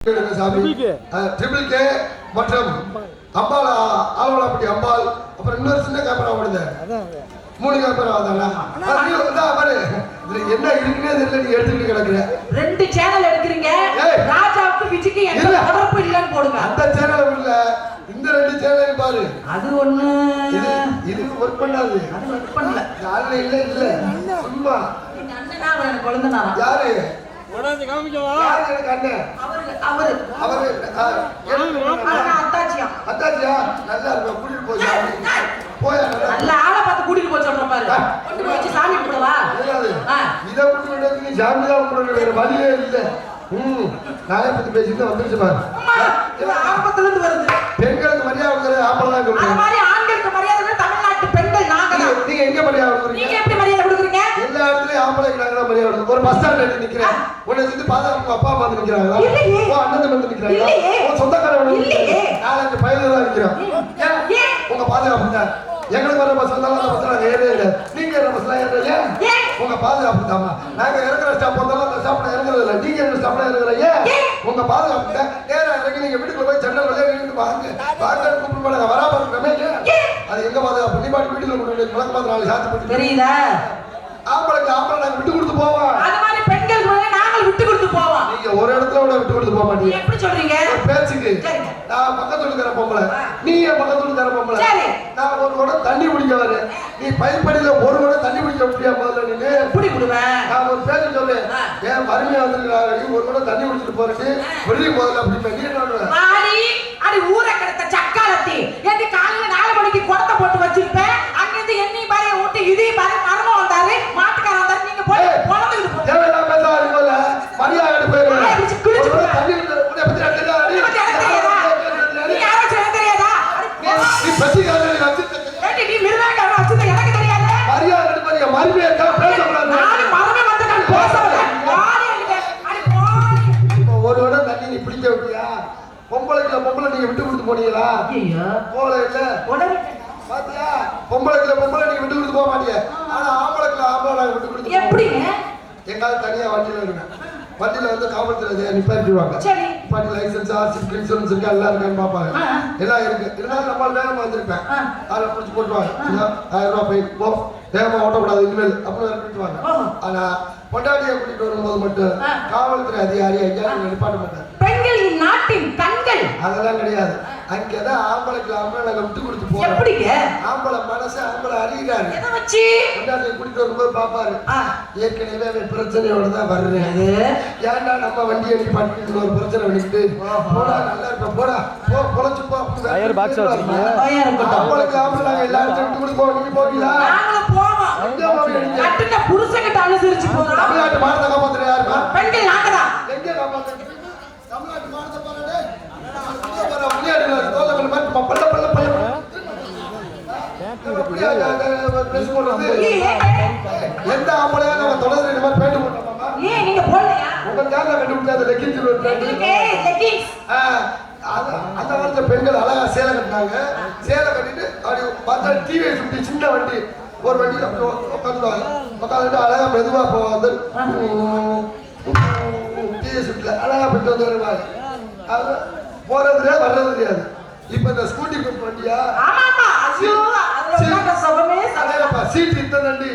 Triple K மற்றும் அம்பாள் ஆலவலாப்பட்டி அம்பாள் அப்புறம் இன்னொரு சின்ன கேமரா ஓடுது 3 கேமரா பாரு என்ன இருக்குன்னே தெரியல நீ எடுத்துக்கிட்டு கிடக்குற 2 சேனல் எடுக்கிறீங்க ராஜாவுக்கு விஜய்க்கு எந்த தொடர்பு இல்லன்னு போடுங்க அந்த சேனல் இல்ல இந்த 2 சேனலையும் பாரு அது ஒண்ணு இது வொர்க் பண்ணாது அது வொர்க் பண்ணல யாருமே இல்ல சும்மா நீங்க அண்ணனா எனக்கு குழந்தைனா யாரு உடனே காமிக்கவா யாரு எனக்கு அண்ணன் அவரு அத்தாச்சியா நல்லா இருக்கு கூட்டிட்டு போய் நல்ல ஆளை பார்த்து கூட்டிட்டு போய் சொல்ற பாரு கொண்டு போய் வச்சு சாமி கும்பிடவா இதை கூட்டிட்டு நீ சாமி தான் கும்பிடணும் வேற வழியே இல்ல நாளை பத்தி பேசிட்டு வந்துருச்சு பாரு ஆரம்பத்துல இருந்து வருது பெண்களுக்கு மரியாதை கொடுக்கறது ஆம்பளை தான் கொடுக்கணும் அது மாதிரி ஆண்களுக்கு மரியாதை தமிழ்நாட்டு பெண்கள் நாங்க தான் நீங்க எங்க மரியாதை கொடுக்குறீங்க நீங்க எப்படி மரியாதை கொடுக்குறீங்க எல்லா இடத்துலயும் ஆம்பளைக்கு நாங்க தான் மரியாதை கொடுக்கணும் ஒரு பஸ் ஸ்டாண்ட்ல எடுத்து நிக்கிறேன் உன்னை சுத்தி பார்த்தா உங்க அப்பா அம்மா வந்து நிக்கிறாங்களா ஓ அண்ணன் வந்து நிக்கிறாங்களா ஓ சொந்தக்காரங்க இல்லையே 4-5 பையன் தான் நிக்கிறோம் உங்க பாதுகாப்பு தான் எங்களுக்கு வர பஸ் வந்தாலும் அந்த பஸ் நாங்க ஏறே நீங்க ஏற பஸ்ல ஏறீங்க உங்க பாதுகாப்பு தாமா நாங்க இறங்குற ஸ்டாப் வந்தாலும் அந்த ஸ்டாப்ல இறங்குறது இல்ல நீங்க இந்த ஸ்டாப்ல இறங்குறீங்க உங்க பாதுகாப்பு தான் நேரா இறங்கி நீங்க வீட்டுக்குள்ள போய் ஜன்னல் வழியா நின்று வாங்க கூப்பிட்டு போனாங்க வராம இருக்கமே அது எங்க பாதுகாப்பு நீ பாட்டு வீட்டுக்குள்ள கொண்டு விளக்கு பார்த்து 4 சாத்து போட்டு தெரியுதா ஆம்பளை நாங்க விட்டு கொடுத்து போவோம் அது மாதிரி பெண்கள் நாங்கள் விட்டு கொடுத்து போவோம் நீங்க ஒரு இடத்துல கூட விட்டு கொடுத்து போக மாட்டீங்க எப்படி சொல்றீங்க பேச்சுக்கு நான் பக்கத்துல இருக்கிற பொம்பளை நீ என் பக்கத்துல இருக்கிற பொம்பளை நான் ஒரு கூட தண்ணி குடிக்க வரேன் நீ பைப்படியில ஒரு கூட தண்ணி குடிக்க முடியாது முதல்ல நீ குடி குடுவேன் நான் ஒரு பேச்சு சொல்றேன் ஏன் வறுமையா வந்துருக்காங்க ஒரு கூட தண்ணி குடிச்சிட்டு போறேன் வெளியே முதல்ல அப்படி நீ என்ன அடி ஊரை கிடத்த சக்காலத்தி ஏத்தி காலையில 4 மணிக்கு குடத்தை போட்டு வச்சிருப்பேன் அங்கிருந்து எண்ணி பாரிய ஓட்டு இதையும் பாரு மரமா வந்தாரு மாட்டுக்காரன் வந்தாரு நீங்க போய் குழந்தைக்கு போய் தேவையில்லாம பேசாதீங்க போல மரியாதை போயிருவேன் தண்ணி உன்னை பத்தி தெரியாதா நீ யாரோ சொல்ல தெரியாதா நீ பத்தி காரணம் நீ மிருகாக்காரன் வச்சிருந்த எனக்கு தெரியாது மரியாதை பாருங்க மறுமையை பேசக்கூடாது நான் மரமே வந்து நான் பேசறேன் அடி போய் ஒரு வட தண்ணி நீ பிடிக்க விட்டியா பொம்பளை நீங்க விட்டு கொடுத்து போனீங்களா ஐயோ போல இல்ல உடனே பாத்தியா பொம்பளை நீங்க விட்டு கொடுத்து போக மாட்டீங்க ஆனா ஆம்பளை நாங்க விட்டு கொடுத்து எப்படிங்க எங்காவது தனியா வண்டியில இருங்க வண்டியில வந்து காவல்துறை நிப்பாட்டிடுவாங்க சரி பாட்டி லைசன்ஸ் ஆர்சி இன்சூரன்ஸ் இருக்கா எல்லாம் இருக்கான்னு பாப்பாங்க எல்லாம் இருக்கு இருந்தாலும் நம்ம வேகமா வந்திருப்பேன் அதை பிடிச்சி போட்டுவாங்க 1000 ரூபாய் போய் போ வேகமா ஓட்டக்கூடாது இனிமேல் அப்படின்னு நிறுத்திடுவாங்க ஆனா பொண்டாட்டியை கூட்டிட்டு வரும்போது மட்டும் காவல்துறை அதிகாரி எங்கேயாவது நிப்பாட்ட மாட்டாங்க பெண்கள் நாட்டின் கண்கள் அதெல்லாம் கிடையாது அங்கதான் ஆம்பளைக்கு நாங்க விட்டு கொடுத்து போறோம் எப்படிங்க ஆம்பளை மனசு ஆம்பளை அறிகிறாரு எதை வச்சு பொண்டாட்டியை கூட்டிட்டு வரும்போது பாப்பாரு ஏற்கனவே அவன் பிரச்சனையோட தான் வர்றேன் ஏன்டா நம்ம வண்டி அடி பண்ணிட்டு ஒரு பிரச்சனை பண்ணிட்டு போடா நல்லா இருப்ப போடா போ பொழைச்சு போ ஆம்பளைக்கு ஆம்பளை நாங்க எல்லாரும் விட்டு கொடுத்து போவோம் நீங்க போவீங்களா நாங்களும் போவோம் கட்டுன புருஷன்கிட்ட அனுசரிச்சு போறோம் தமிழ்நாட்டு மானத்தை காப்பாத்துற யாருமா பெண்கள் நாங்க தான் எங்க காப்பாத்துற தமிழ்நாட்டு மானத்தை பாருடே முன்னாடி பல்ல பல்ல பல்ல எந்த ஆம்பளையா நம்ம தொடர்ந்து இந்த மாதிரி பேட்டு போட்டோமா ஏன் நீங்க போடலையா உங்க யாரா கண்டுபிடிச்சா அந்த லெக்கின்ஸ் லெக்கின்ஸ் அந்த காலத்துல பெண்கள் அழகா சேலை கட்டினாங்க சேலை கட்டிட்டு அப்படி பார்த்தா டிவி சுத்தி சின்ன வண்டி ஒரு வண்டியில் அப்படி உட்காந்துருவாங்க உட்காந்துட்டு அழகா மெதுவா வந்து டிவி சுட்டில அழகா போயிட்டு வந்து வருவாங்க அது போறது வர்றது தெரியாது இப்ப இந்த ஸ்கூட்டி வண்டியா சீட் இத்த நண்டி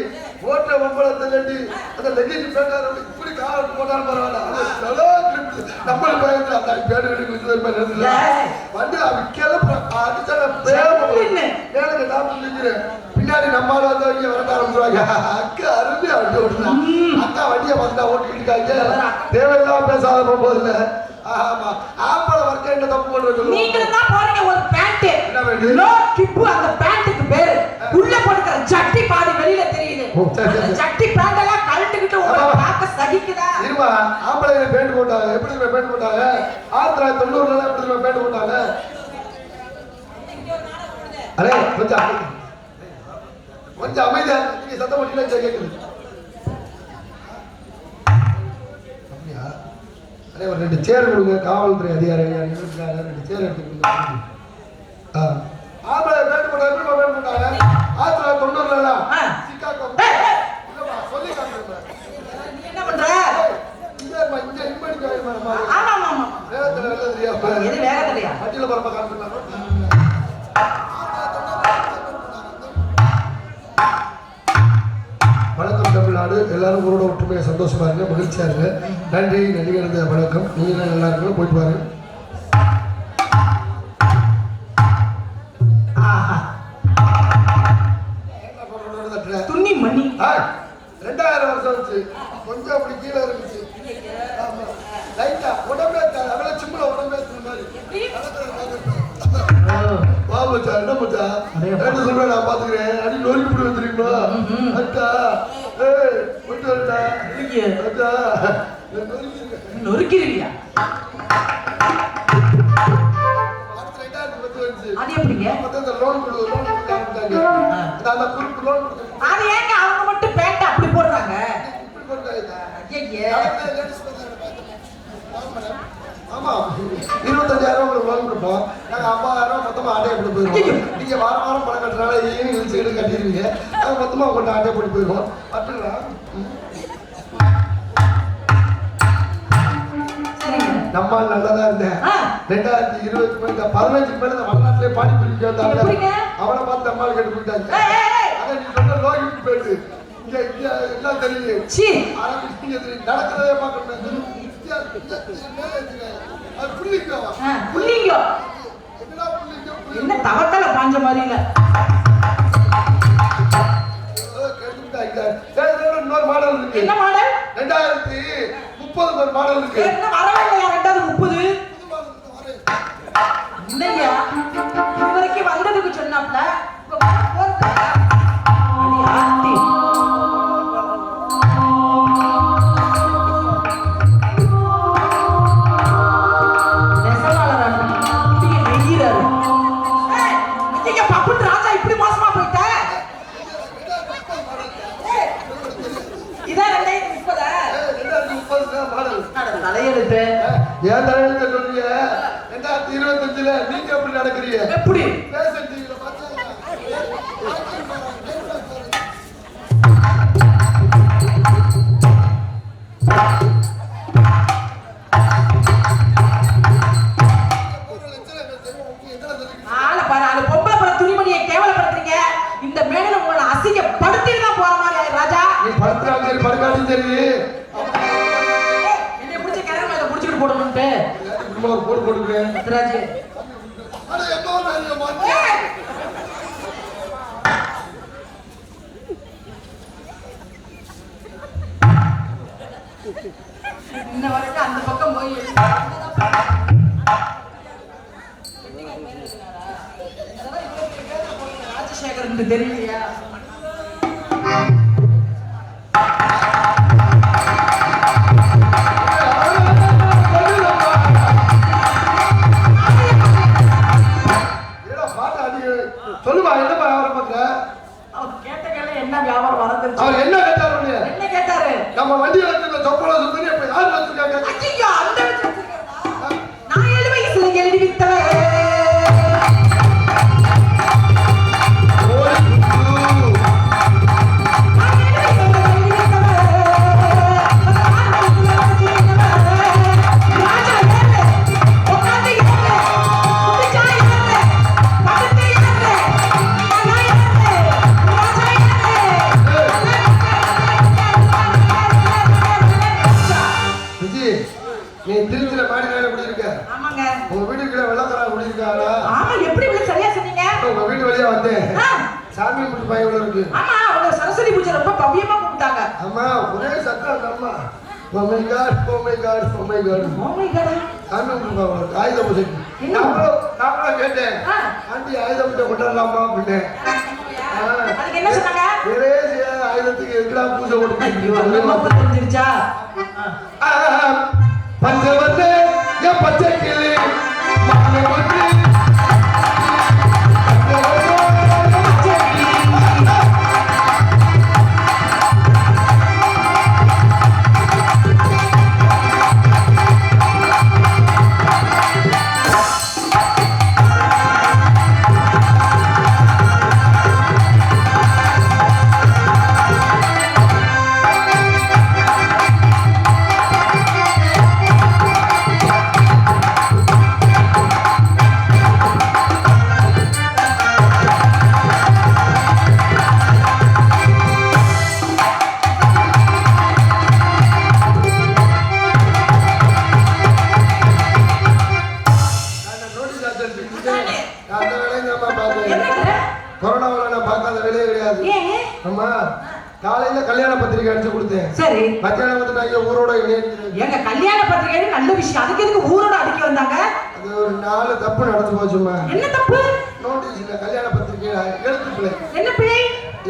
ஓட்ட ஒன்பது நண்டி அந்த லெகின் பேட்டார் இப்படி கார் போட்டாலும் பரவாயில்ல நம்ம பயத்துல அந்த பேடு வண்டி அடிச்சாலும் பின்னாடி நம்மளால வந்து இங்க வர ஆரம்பிச்சுவாங்க அக்கா அருமை வண்டி ஓட்டுதான் அக்கா வண்டியை பார்த்தா ஓட்டிட்டு இருக்காங்க தேவையில்லாம பேசாத போகும்போது இல்ல ஆமா ஆம்பளை வர்க்க என்ன தப்பு பண்றது நீங்க தான் போறீங்க ஒரு பேண்ட் என்ன வேண்டு லோ கிப்பு அந்த பேண்ட்க்கு பேரு உள்ள போட்டுக்கிற ஜட்டி பாதி வெளியில தெரியுது ஜட்டி பேண்ட் எல்லாம் கழட்டிக்கிட்டு உங்களை பார்க்க சகிக்குதா இருமா ஆம்பளை பேண்ட் போட்டாங்க எப்படி பேண்ட் போட்டாங்க 1990ல எப்படி பேண்ட் போட்டாங்க அரே கொஞ்சம் அமைதியா நீங்க சத்தம் போட்டீங்கன்னா கேக்குது அப்படியா அரே ஒரு 2 சேர் கொடுங்க காவல்துறை அதிகாரிகள் 2 சேர் எடுத்து கொடுங்க ஆம்பளை பேண்ட் போட்டாங்க எப்படி பேண்ட் போட்டாங்க 1990ல சிக்காகோ இல்லமா சொல்லி காட்டுங்க நீ என்ன பண்ற இங்க இங்க இம்படி ஆமா ஆமா வேற எது வேகத்திலையா வண்டியில பரப்ப காமிக்கிறாங்க. வணக்கம் தமிழ்நாடு. எல்லாரும் உங்களோட ஒற்றுமையா சந்தோஷமா இருங்க, மகிழ்ச்சியா இருங்க. நன்றி நடிகர் வணக்கம். நீங்க நல்லா இருக்கணும், போயிட்டு பாருங்க. துண்ணி மணி 2000 வருஷம் வச்சு கொஞ்சம் அப்படி கீழே இருந்துச்சு. லைட்டா உடம்பே அவள சிம்பிள உடம்பே பாபு சார் என்ன மச்சா என்ன சொல்றேன், நான் பாத்துக்கிறேன். அடி நொறுக்கி போட்டு வச்சிருக்கீங்களா அச்சா? ஏய் போயிட்டு வரட்டா அச்சா? நொறுக்கிறீங்களா? அது எப்படிங்க? லோன் கொடுத்தாங்க. அந்த குரூப் லோன் அது ஏங்க அவங்க மட்டும் பேண்ட் அப்படி போடுறாங்க? இப்படி போடுறாங்க. ஐயே ஆமா 25,000 உங்களுக்கு லோன் கொடுப்போம். நாங்க 50,000 மொத்தமா ஆட்டையை போட்டு போயிருவோம். நீங்க வாரம் வாரம் பணம் கட்டுறதுனால ஈவினிங் சைடு கட்டிடுவீங்க. நாங்க மொத்தமா கொண்டு ஆட்டையை போட்டு போயிருவோம். அப்படிங்களா? நம்ம நல்லதா இருந்தேன். 2020 15 மேல இந்த வடநாட்டிலே பாடி பிடிக்க வந்தாங்க. அவனை பார்த்து நம்மால் கேட்டு போயிட்டாங்க. அதான் நீ சொன்ன லோகிக்கு போயிட்டு இங்க இங்க எல்லாம் தெரியும். நடக்கிறதே பார்க்கணும். என்ன தவத்தல பாஞ்ச மாதிரி இல்ல. இன்னொரு மாடல் இருக்கு. என்ன மாடல்? 2030 ஒரு மாடல் இருக்கு. என்ன வரவேலையா 2030? இல்லையா இது வரைக்கும் வந்ததுக்கு சொன்னாப்ல ராஜா இப்படி மோசமா போயிட்ட. இதான் 2030 மாடல் தலையெழுத்து. ஏன் தலையெழுத்து சொல்றீங்க? 2025 நீங்க எப்படி நடக்கிறீங்க? எப்படி பேசுறீங்களா? பாத்தீங்களா? ஆள பாரு, அது பொம்பளை பட துணிமணியை கேவலப்படுத்துறீங்க. இந்த மேடையில உங்களை அசிங்கப்படுத்திட்டு தான் போற மாதிரி ராஜா. நீ படுத்துறாங்க சரி, படுக்காட்டி சரி. என்னை பிடிச்ச கிழமை அதை பிடிச்சிட்டு போடணும்ட்டு போட்டு போட்டுக்கிறேன் ராஜு. இன்ன வரைக்கும் அந்த பக்கம் போய் ராஜசேகரன் தெரியலையா? சொல்லுமா என்ன வியாபாரம் பண்ற? அவர் கேட்ட கேள்வி என்ன வியாபாரம் வரது? அவர் என்ன கேட்டாரு? என்ன கேட்டாரு? நம்ம வண்டியில இருக்கிற சொப்பல சுந்தரி இப்ப யார் வச்சிருக்காங்க? ஐயோ அந்த வச்சிருக்காங்க. நான் 7 வயசுல எழுதி வித்தவன். நீ திருச்சில மாடி மேல குடி இருக்க. ஆமாங்க. உங்க வீட்டுக்குள்ள வெள்ளக்காரா குடி இருக்காளா? ஆமா, எப்படி இப்படி சரியா சொன்னீங்க? உங்க வீட்டு வழியா வந்தேன். சாமி கும்பிட்டு பையன் இருக்கு. ஆமா, அவங்க சரஸ்வதி பூஜை ரொம்ப பவ்யமா கும்பிட்டாங்க. ஆமா, ஒரே சத்தம் அம்மா. Oh my god, oh my god, oh my god. Oh my god. சாமி கும்பிட்டு ஆயுத பூஜை. நாமளும் கேட்டேன். ஆண்டி ஆயுத பூஜை கொண்டாடலாமா அப்படின்னு. அதுக்கு என்ன சொன்னாங்க? ஒரே ஆயுதத்துக்கு எங்கடா பூஜை கொடுப்பீங்க? தெரிஞ்சிருச்சா? பஞ்சவர்ண என் பச்சை கிளி மாலை ஒன்று கிடையாது. ஏன்? அம்மா காலையில கல்யாண பத்திரிக்கை அடிச்சு கொடுத்தேன். சரி. மத்தியானம் வந்து நான் ஊரோட எங்க கல்யாண பத்திரிக்கை நல்ல விஷயம். அதுக்கு எதுக்கு ஊரோட அடிக்க வந்தாங்க? அது ஒரு 4 தப்பு நடந்து போச்சுமா. என்ன தப்பு? நோட்டீஸ்ல கல்யாண பத்திரிக்கையில எழுத்து பிள்ளை. என்ன பிள்ளை?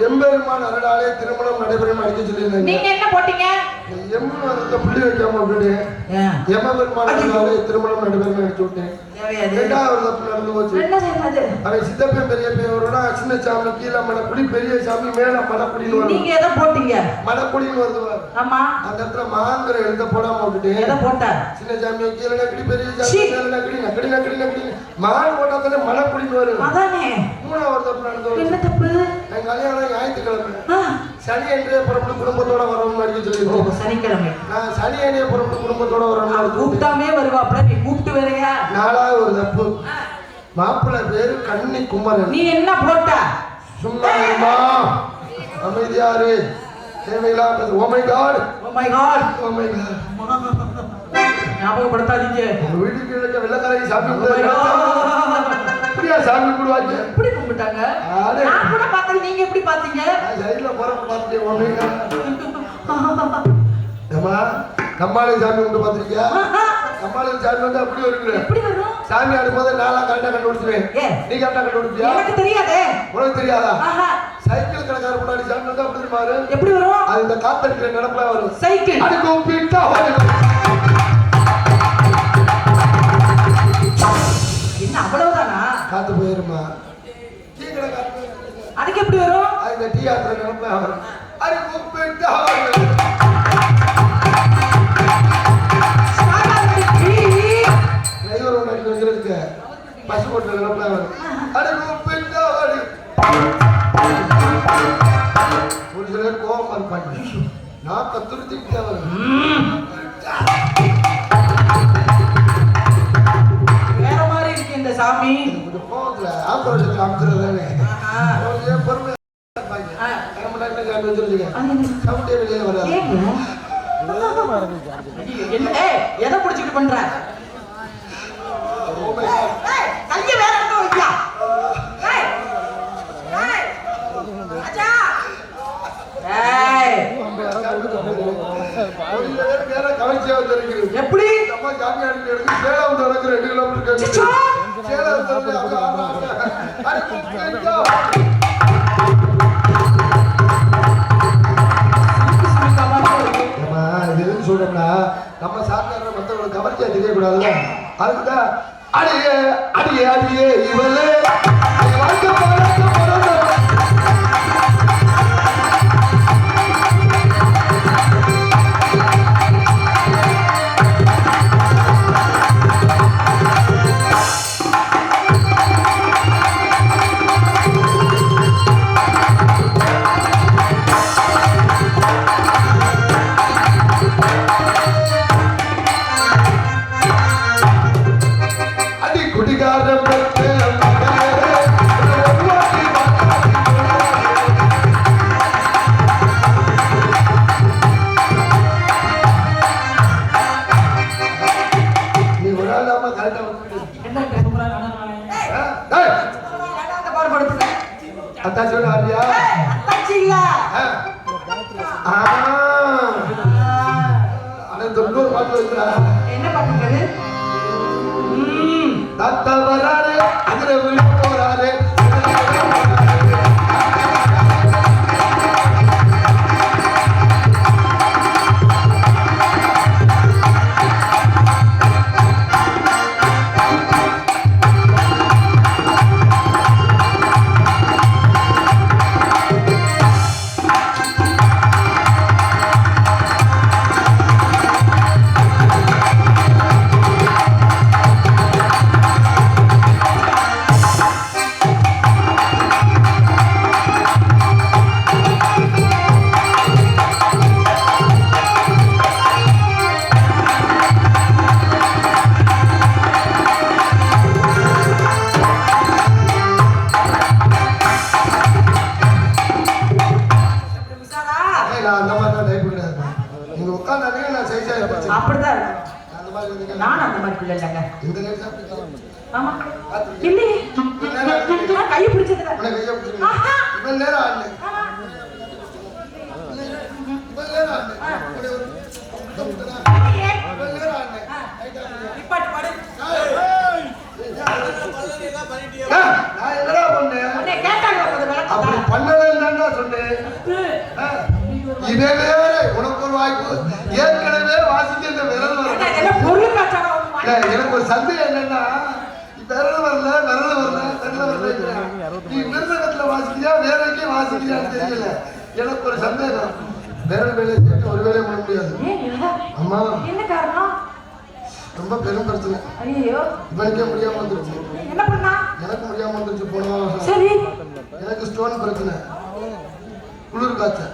எம்பெருமான் அருளாலே திருமணம் நடைபெறும் அடிக்க சொல்லியிருந்தாங்க. நீங்க என்ன போட்டீங்க? எம்பு அந்த புள்ளி வைக்காம விட்டுட்டு எம்பெருமான் அருளாலே திருமணம் நடைபெறும் அடிச்சு விட்டேன். ரெண்டாவது தப்பு நடந்து போச்சு. அவன் சித்தப்பன் பெரிய பேரோட சின்ன சாமி கீழே மணக்குடி, பெரிய சாமி மேல மணக்குடின்னு வருது. நீங்க எதை போட்டீங்க? மணக்குடின்னு வருது. ஆமா. அந்த இடத்துல மாங்கிற எழுத போடாம விட்டுட்டு எதை போட்ட? சின்ன சாமி கீழே நக்கடி, பெரிய சாமி மேல நக்கடி, நக்கடி நக்கடி நக்கடி மான் போட்டா தானே மணக்குடின்னு வருது. அதானே. மூணாவது தப்பு நடந்து. என்ன தப்பு? என் கல்யாணம் ஞாயிற்றுக்கிழமை. சனி அன்றைய புறப்பட்டு குடும்பத்தோட வரணும்னு அடிக்க சொல்லிருக்கோம். சனிக்கிழமை நான் சனி அன்றைய புறப்பட்டு குடும்பத்தோட வரணும். கூப்பிட்டாமே வருவாப்ல, நீ கூப்பிட்டு வரையா? நாலாவது ஒரு தப்பு. மாப்பிள்ளை பேரு கண்ணி குமரன். நீ என்ன போட்ட? சும்மா அமைதியாரு தேவையில்லாம. Oh my God, oh my God, oh my God. ஞாபகப்படுத்தாதீங்க. உங்க வீட்டுக்கு இருக்க வெள்ளக்காரங்க சாமி இப்படியா சாமி குடுவாங்க? எப்படி கும்பிட்டாங்க? நான் கூட பார்த்தேன். நீங்க எப்படி பாத்தீங்க? சைடுல போறப்ப பார்த்துட்டேன். Oh my god. ஏமா நம்மாலே சாமி கும்பிட்டு பாத்திருக்கியா? நம்மாலே சாமி வந்து அப்படி வருது. எப்படி வரும்? சாமி ஆடும்போது நாளா கரெக்டா கண்டுபிடிச்சுவேன். நீ கரெக்டா கண்டுபிடிப்பியா? எனக்கு தெரியாதே. உனக்கு தெரியாதா? சைக்கிள் கடைக்கார முன்னாடி சாமி வந்து அப்படி பாரு. எப்படி வரும்? அது இந்த காத்தடிக்கிற நடப்புல வரும். சைக்கிள் அது கூப்பிட்டா வரும். என்ன அவ்வளவுதானா? காத்து போயிருமா? டீ கடை காத்து. அதுக்கு எப்படி வரும்? அது இந்த டீ ஆத்துற நடப்புல வரும். அது கூப்பிட்டா வரும். பசு போட்டு ஒரு சிலர் கோபமா இருப்பாங்க. நான் கத்துருத்திட்டு வேற மாதிரி இருக்கு இந்த சாமி. கோபத்துல ஆக்ரோஷத்துல அமைச்சதானே பொறுமையா வெளியே வராது. எதை பிடிச்சிட்டு பண்ற? கைய வேற இடத்துல வையா. அச்சா ஏய் வேற கவனிச்சியா வந்திருக்கு. எப்படி நம்ம ஜாமியாடி எடுத்து சேலம் நடக்குற 2 கிலோமீட்டர் கேக்குது. சேலம் தரல சொல்றோம்னா நம்ம சாப்பிட்ற மற்றவங்களை கவர்ச்சியா தெரியக்கூடாது. அதுக்குதான் அடியே அடியே அடியே இவளே வாழ்க்கை என்ன பண்ணுறது? தாத்தா வராரு அதுல விழ போறாரு. அப்படிதான் நான் அந்த மாதிரி பிள்ளை இல்லைங்க. ஆமா இல்லையே கையை பிடிச்சதுல நிப்பாட்டு படு. நான் என்னடா பண்ணேன்? உன்னை கேட்டாங்க கொஞ்சம் விளக்கம் அப்படி தா. பண்ணலன்னு சொன்னேன். இதே வேற உனக்கு ஒரு வாய்ப்பு. ஏற்கனவே வாசிக்க இந்த விரல் என்ன வரல. இதெல்லாம் பொருள் காட்சாடா ஒண்ணு வாங்கி. எனக்கு ஒரு சந்தேகம் என்னன்னா விரல் வரல. நீ விருந்தகத்துல வாசிக்கிறியா வேற எங்கேயும் வாசிக்கிறியான்னு தெரியல. எனக்கு ஒரு சந்தேகம். விரல் வேலை கேட்டு ஒரு வேலையை பண்ண முடியாது. ஏன் இல்ல? அம்மா என்ன காரணம்? ரொம்ப பெரும் பிரச்சனை. ஐயோ இவனுக்கே முடியாம வந்துருச்சு. என்ன பண்ணா? எனக்கு முடியாம வந்துருச்சு போன வருஷம். சரி. எனக்கு ஸ்டோன் பிரச்சனை. குளிர் காய்ச்சல்.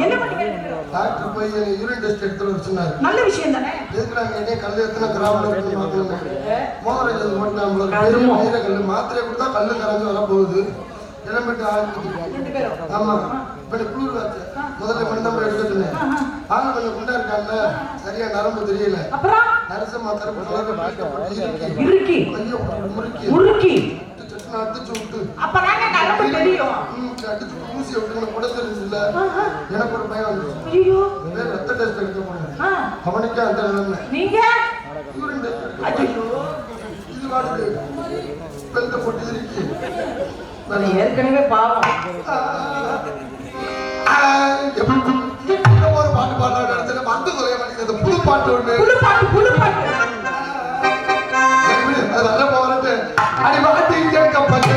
என்ன பண்ணீங்க? டாக்டர் போய் யூரின் டெஸ்ட் எடுத்து வர சொன்னாரு. நல்ல விஷயம் தானே. எதுக்கு நாங்க என்ன கல்லு எத்தனை கிராம்ல இருக்குன்னு பார்க்கணும். மோகராஜ் ஓட்டினாங்களோ பெரிய கல்லு மாத்திரை கொடுத்தா கல்லு கரைஞ்சு வர போகுது. இளம்பிட்டு ஆரம்பிச்சு. ஆமா இப்ப குளிர் காய்ச்சல். முதல்ல மண்ணம் எடுத்துட்டேன். ஆளு கொஞ்சம் குண்டா இருக்காங்க. சரியா நரம்பு தெரியல. அப்புறம் நரசமா கருப்பு கலர் இறுக்கி ஐயோ முறுக்கி முறுக்கி அடிச்சு விட்டு அப்பதாங்க நரம்பு தெரியும். அடிச்சு ஊசி விட்டு கூட தெரிஞ்சல. எனக்கு ஒரு பயம் வந்துச்சு. ஐயோ ரத்த டெஸ்ட் எடுக்க போனேன். அவனுக்கே அந்த நிலைமை. நீங்க யூரின் டெஸ்ட் ஐயோ இது வாடுது. பெல்ட் போட்டு இருக்கு. ஏற்கனவே பாவம். ஒரு பாட்டு பாடுறான்னு நினைச்சேன். வந்து குறைய மாட்டேங்குது. புது பாட்டு ஒண்ணு. புது பாட்டு அது வர போறது. அடி வாட்டி கேட்கப்பட்டு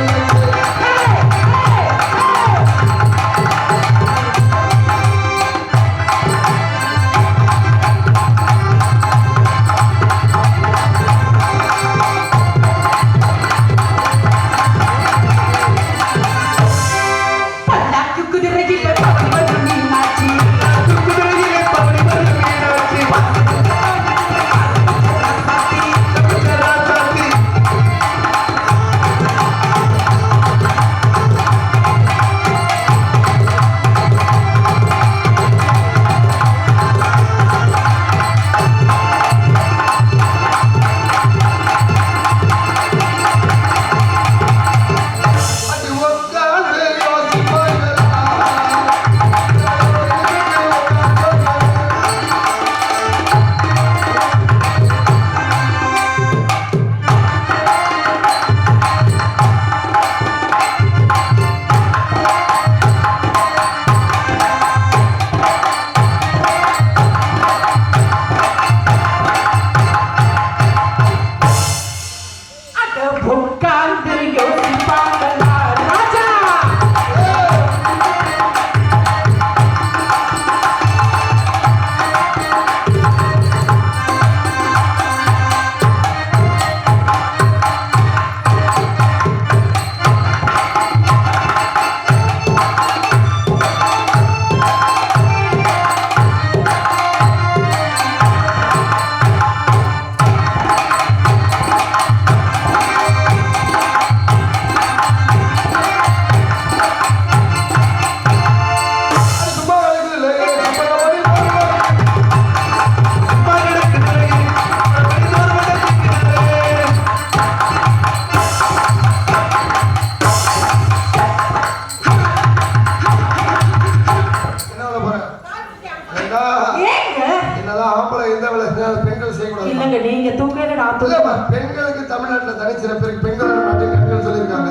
பெண்களுக்கு தமிழ்நாட்டுல தனிச்சிறப்பு இருக்கு. பெண்கள் பெண்கள் சொல்லியிருக்காங்க.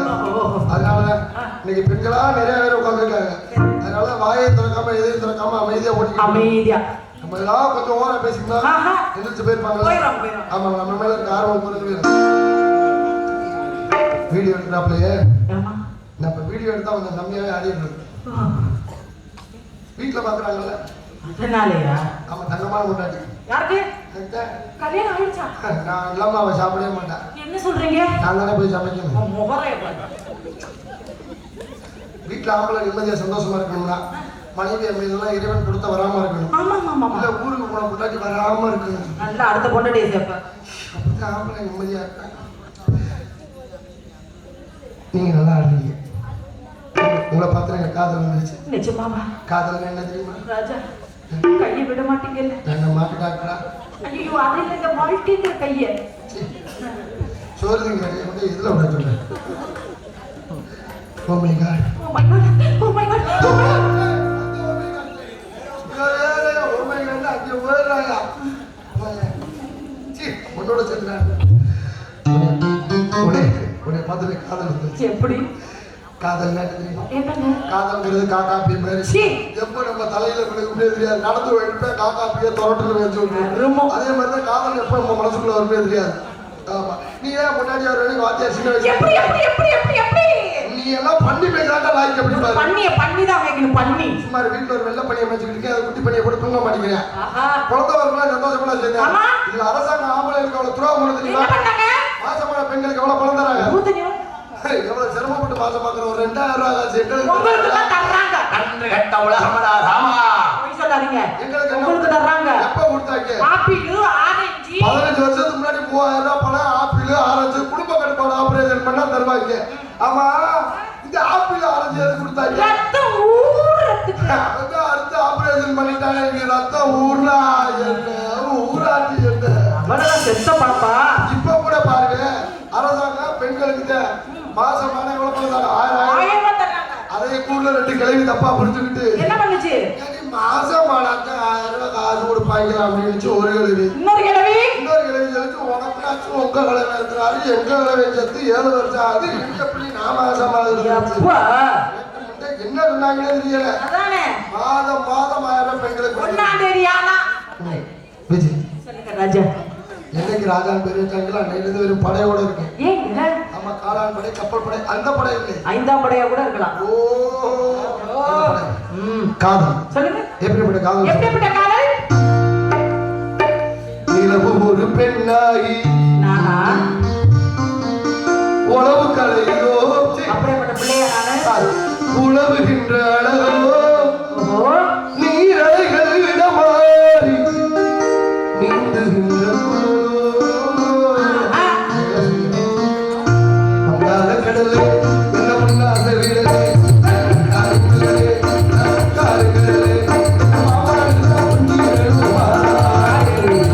அதனால இன்னைக்கு பெண்களா நிறைய பேர் உட்காந்துருக்காங்க. அதனால வாயை திறக்காம எதையும் திறக்காம அமைதியா அமைதியா நம்ம எல்லாம் கொஞ்சம் ஓரா பேசிக்கலாம். எந்திரிச்சு போயிருப்பாங்க. ஆமா நம்ம மேல இருக்க ஆர்வம் குறைஞ்சு வீடியோ எடுக்கிறாப்லயே. நம்ம வீடியோ எடுத்தா கொஞ்சம் கம்மியாவே ஆடிடுறது. வீட்டுல பாக்குறாங்கல்ல. ஆமா தங்கமான கொண்டாடி. யாருக்கு கல்யாணம் ஆயிடுச்சா? நான் இல்லாம அவ சாப்பிடவே மாட்டேன். என்ன சொல்றீங்க? நான் தானே போய் சமைக்கணும். வீட்டுல ஆம்பளை நிம்மதியா சந்தோஷமா இருக்கணும்னா மனைவி அமைதெல்லாம் இறைவன் கொடுத்த வராம இருக்கணும். இல்ல ஊருக்கு போன கொண்டாடி வராம இருக்கணும். நல்லா அடுத்த கொண்டாடி அப்பதான் ஆம்பளை நிம்மதியா இருக்காங்க. நீங்க நல்லா ஆடுறீங்க. உங்களை பார்த்து எனக்கு காதல் வந்துருச்சு. நிஜமாவா? காதல் என்ன தெரியுமா ராஜா? கையை விட மாட்டீங்கல்ல. என்ன மாட்டு டாக்டரா? ஐயோ அது இல்லைங்க, வாழ்க்கைங்கிற கையை சோறுங்க இதுல விட சொல்றேன். Oh my God. Oh my God. Oh my God. Oh my God. மனதுல காதல் இருந்துச்சு. எப்படி காதல் என்னங்க காதல்ங்கிறது காக்காப்பி மாதிரி சீ. எப்ப நம்ம தலையில விழுக்குமே தெரியாது. நடந்து எடுப்பேன் காக்காப்பிய தொரட்டுன்னு வச்சு விட்டுருவோம். அதே மாதிரிதான் காதல் எப்ப நம்ம மனசுக்குள்ள வருமே தெரியாது. ஆமா நீ ஏன் முன்னாடி ஒரு வேலைக்கு வாத்தியார் சின்ன வயசு எப்படி எப்படி எப்படி எப்படி எப்படி நீ எல்லாம் பண்ணி பேசுறாங்க லாய்க்கு எப்படி பாரு. பண்ணிதான் வைக்கணும் பண்ணி. சும்மா வீட்டுல ஒரு வெள்ளை பண்ணியை வச்சுக்கிட்டு அதை குட்டி பண்ணியை போட்டு தூங்க மாட்டேங்கிறேன். ஆஹா குழந்தை வரலாம் சந்தோஷப்படலாம் செஞ்சேன். ஆமா. இதுல அரசாங்கம் ஆம்பளைகளுக்கு அவ்வளவு துரோகம் பண்ணது தெரியுமா? என்ன பண்ணாங்க? மாசமான பெண்களுக்கு எவ்வளவு பணம் தராங்க? ஊதனியும் எவ்வளவு சிரமப்பட்டு மாசம் பாக்குற ஒரு 2000 ரூபாய் காசு உங்களுக்கு தான் தர்றாங்க. கன்று கட்ட உலகமடா ராமா. போய் சொல்லாதீங்க. எங்களுக்கு உங்களுக்கு தர்றாங்க. எப்ப கொடுத்தாங்க? ஆப்பிள் ஆரஞ்சு 15 வருஷத்துக்கு முன்னாடி 3000 ரூபாய் பணம் ஆப்பிள் ஆரஞ்சு குடும்ப கட்டுப்பாடு ஆபரேஷன் பண்ணா தருவாங்க. ஆமா இந்த ஆப்பிள் ஆரஞ்சு எது கொடுத்தாங்க? ரத்தம் ஊறதுக்கு. அவங்க அடுத்து ஆபரேஷன் பண்ணிட்டாங்க. இங்க ரத்தம் ஊர்னா என்ன ஊராட்டி என்ன அவனெல்லாம் செத்த பாப்பா. இப்ப கூட பாருங்க அரசாங்கம் பெண்களுக்கு மாசமான எவ்வளவு பணம் தராங்க? 1000 தர்றாங்க. அதே கூடுல 2 கிழவி தப்பா புரிஞ்சுக்கிட்டு என்ன பண்ணுச்சு? மாசமானாக்க 1000 ரூபாய் காசு கொடுப்பாங்க அப்படின்னு ஒரு கிழவி. இன்னொரு கிழவி சொல்லிச்சு உனக்கு உங்க கிழமை இருக்கிறாரு எங்க கிழமை சேர்த்து 7 வருஷம் ஆகுது. எப்படி நான் மாசமாகுது என்ன சொன்னாங்கன்னே தெரியல. அதானே மாதம் 1000 பெண்களுக்கு 1ஆம் தேதி ஆனா விஜய் சொல்லுங்க ராஜா. என்னைக்கு ராஜான் பேர் வச்சாங்களா அன்னையிலிருந்து வெறும் படையோட இருக்கு. ஏங்க ஆமா காலான் படை கப்பல் படை அந்த படை இல்லை 5ஆம் படையா கூட இருக்கலாம். காதல் சொல்லுங்க எப்படிப்பட்ட காதல்? எப்படிப்பட்ட காதல்? நிலவு ஒரு பெண்ணாகி நானா உளவு கலையோ அப்படிப்பட்ட பிள்ளையா நானு? உழவுகின்ற அழகோ ஓ நீரலைகள் இடமாறி நீந்துகின்ற அங்காத கடலே என்ன முன்னாத வீரலே காருங்களே காருங்களே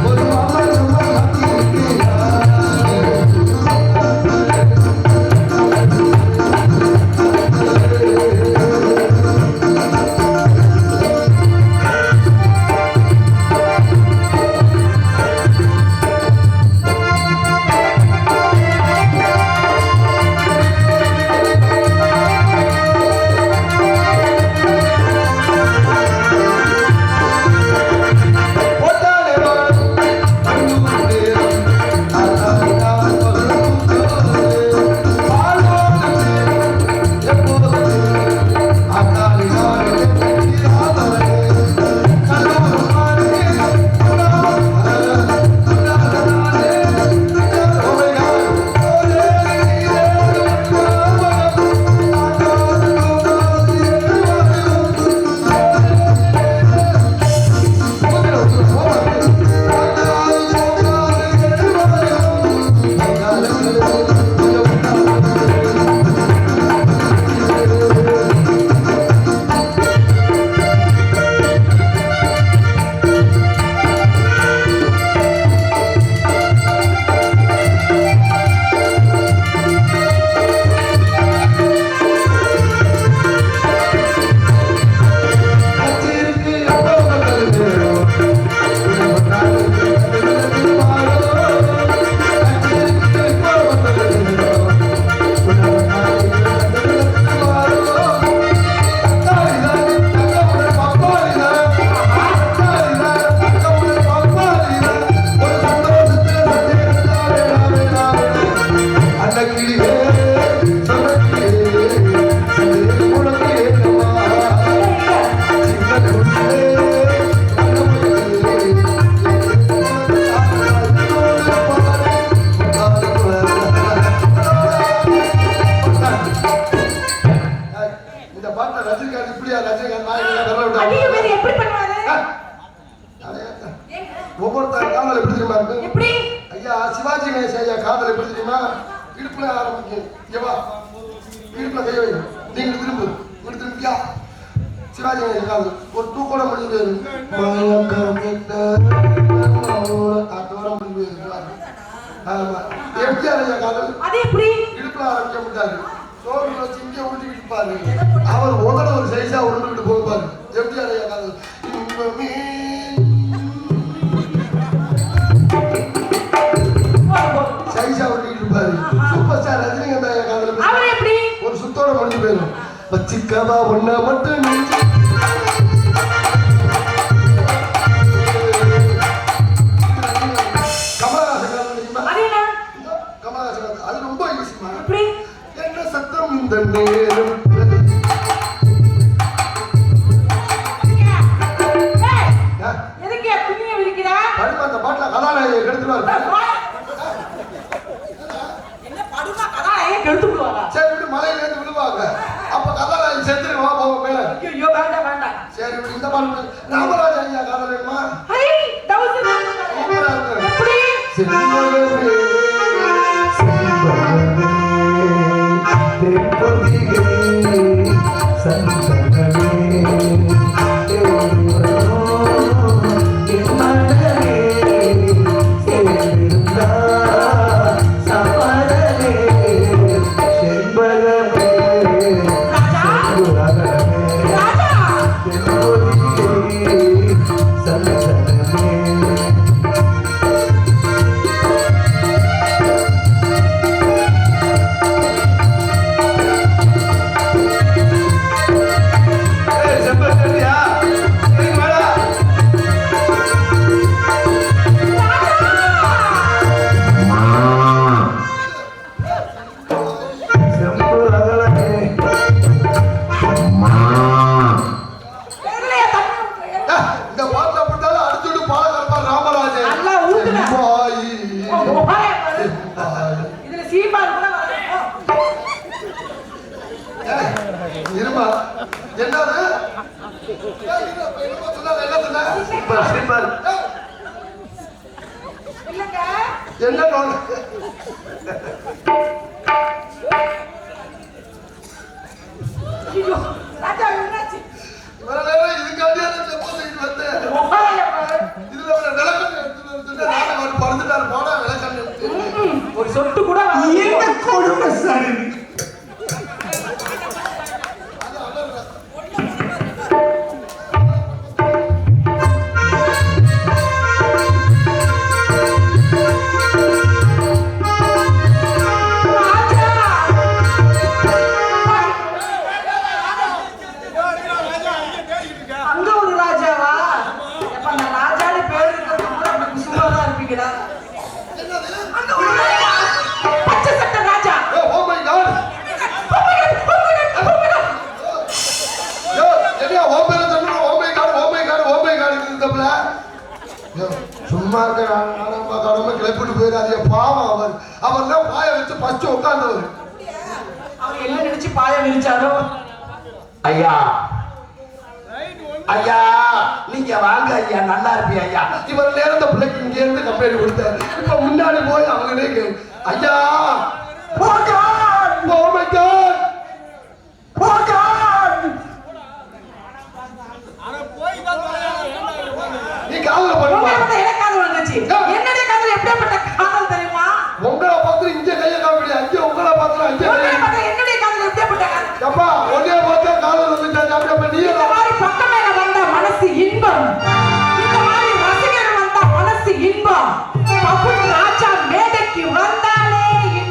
ஒரு மாமா ஒவ்வொருத்தர் காதல் எப்படி தெரியுமா இருக்கு? எப்படி? ஐயா சிவாஜி கணேசன் ஐயா காதல் எப்படி தெரியுமா? இடுப்புல ஆரம்பிக்கும். ஏவா இடுப்புல கை வை. நீங்க திரும்பு. இங்க திரும்பியா? சிவாஜி கணேசன் காதல் ஒரு தூக்கோட முடிஞ்சு அதோட முடிஞ்சு. ஆமா எம்ஜிஆர் ஐயா காதல் அது எப்படி? இடுப்புல ஆரம்பிக்க மாட்டாரு. சோறு வச்சு இங்கே ஊட்டிக்கிட்டு இருப்பாரு. அவர் உதட ஒரு சைஸா உருண்டுகிட்டு போவாரு. எம்ஜிஆர் ஐயா காதல் சைஸா உருட்டிக்கிட்டு இருப்பாரு. சூப்பர் ஸ்டார் ரஜினிகாந்த் ஐயா காதல் அதோட முடிஞ்சு போயிடும். வச்சிக்கவா ஒன்ன மட்டும் நெஞ்சு கமலஹாசன் அது ரொம்ப ஈஸிமா. என்ன சத்தம் இந்த நேரம் அந்த பாட்டுல கதாநாயகி கெடுத்துருவாரு. சரி இப்படி மலையில இருந்து விழுவாங்க. அப்ப கதாநாயகி செத்துருவா போக மேல. சரி இப்படி இந்த பாட்டு ராமராஜ ஐயா காதல் வேணுமா? என்ன ஒரு சொட்டு கூட கொடுமை சார். சும்மா கடமை கிளப்பிட்டு போயிடாதீங்க. பாவம் அவர் அவர் தான் பாய வச்சு பஸ்ட் உட்கார்ந்தவர். அவர் என்ன நினைச்சு பாய விரிச்சாரோ. ஐயா ஐயா நீங்க வாங்க ஐயா, நல்லா இருப்பீங்க ஐயா. இவர் நேரத்தை பிள்ளைக்கு இங்க இருந்து கம்ப்ளைண்ட் கொடுத்தாரு. இப்ப முன்னாடி போய் அவங்க ஐயா நீ காதல பண்ணுவா. என்னுடைய காதல் எப்படிப்பட்ட காதல் தெரியுமா? உங்களை பார்த்து இங்க கைய காமிடி, அங்க உங்களை பார்த்து அங்க என்னுடைய காதல் எப்படிப்பட்ட காதல்? அப்பா ஒன்னே பார்த்தா காதல் வந்துட்டா. அப்ப நீ இந்த மாதிரி பக்கமேல வந்தா மனசு இன்பம், இந்த மாதிரி ரசிகர் வந்தா மனசு இன்பம், பப்பு ராஜா மேடைக்கு வந்தாலே இன்பம்.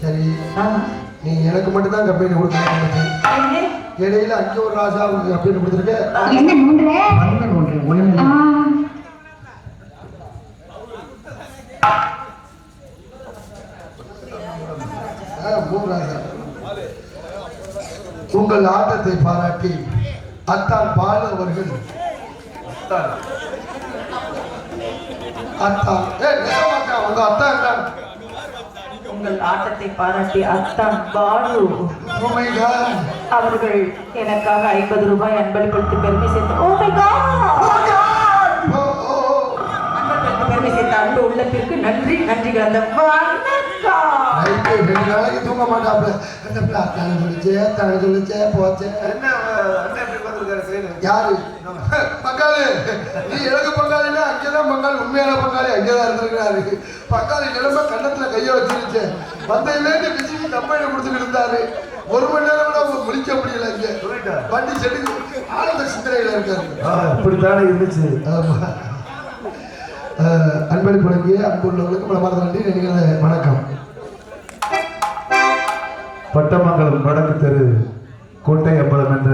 சரி ஆ. நீ எனக்கு மட்டும் தான் கம்பெனி கொடுக்கணும். என்ன? இடையில அங்கே ஒரு ராஜா கம்பெனி கொடுத்துருக்க. என்ன நோண்டுற? மண்ணன் ஒன்று ஒண்ணு. மூணு ராஜா. உங்கள் ஆட்டத்தை பாராட்டி அத்தான் பாலு அவர்கள் அத்தான் உங்க அத்தான் தான் உங்கள் ஆட்டத்தை பாராட்டி அத்தான் பாலு அவர்கள் எனக்காக 50 ரூபாய் அன்பளிப்பு பெருமை சேர்த்து பெருமை சேர்த்த அன்பு உள்ளத்திற்கு நன்றி நன்றி கலந்த ரெண்டு நாளைக்கு தூங்க மாட்டாப்ல. அந்த பிள்ளை அத்தான சொல்லிச்சே போச்சே. யாரு பங்காளி? நீ எனக்கு பங்காளினா அங்கேதான் பங்காளி, உண்மையான பங்காளி அங்கேதான் இருந்திருக்கிறாரு. பங்காளி நிலைமை கண்ணத்துல கைய வச்சிருச்சு. வந்தையிலேருந்து பிசிக்கு கம்பெனி கொடுத்துட்டு இருந்தாரு. 1 மணி நேரம் கூட முடிக்க முடியல. இங்க வண்டி செடுக்கு ஆனந்த சிந்தனையில இருக்காரு. அப்படித்தானே இருந்துச்சு. அன்பளிப்பு வழங்கிய அன்புள்ளவர்களுக்கு மனமார்ந்த நன்றி. நினைக்கிறது வணக்கம். பட்டமங்கலம் வடக்கு தெரு கோட்டை அம்பலம் என்ற